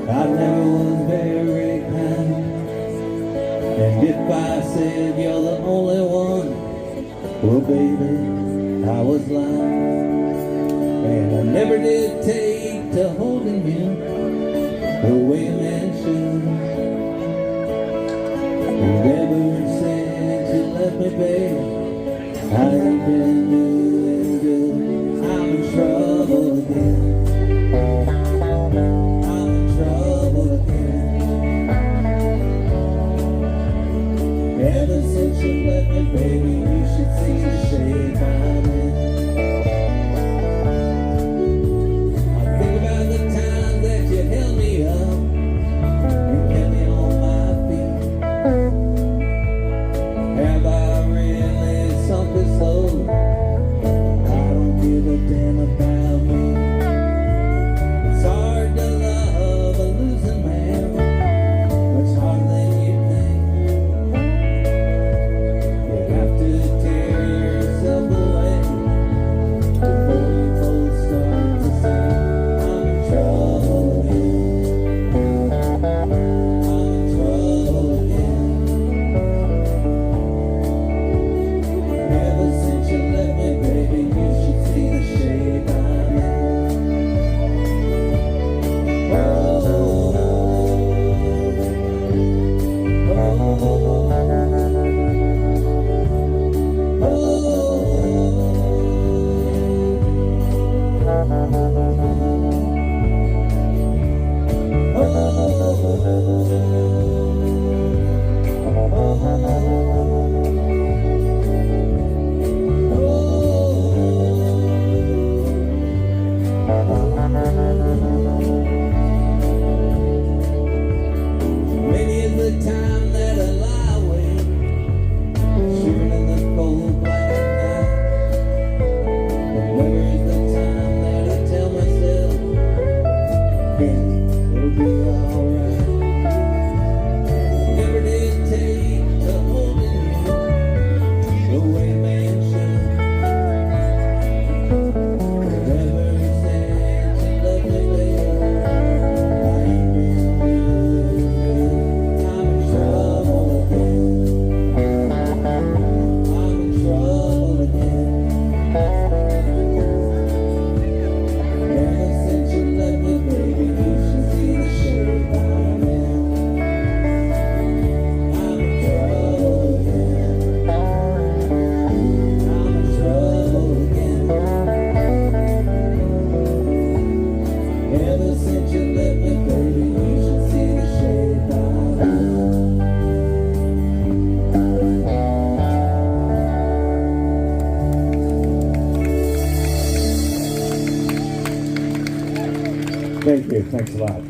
I never was very kind, and if I said you're the only one, well baby, I was lying. And I never did take to holding you the way a man should. And ever since you left me, babe, I ain't been doing good. I'm in trouble again. I'm in trouble again. Ever since you left me, baby, you should see the shape I'm in. I think about the time that you held me up and kept me on my feet. Have I really sunk this low? I don't give a damn about me. It's hard to love a losing man, much harder than you think. You have to tear yourself away before you both start to say, I'm in trouble again. I'm in trouble again. Ever since you left me, baby, you should see the shape I'm in. Many is the time that I lie awake, shivering in the cold black night. But never is the time that I tell myself, yeah, it'll be alright. Never did take to holding you the way a man should. But ever since you left me, babe, I ain't been doing good. I'm in trouble again. I'm in trouble again. Ever since you left me, baby, you should see the shape I'm in. I'm in trouble again. I'm in trouble again. Ever since you left me, baby, you should see the shape I'm in. Thank you. Thanks a lot.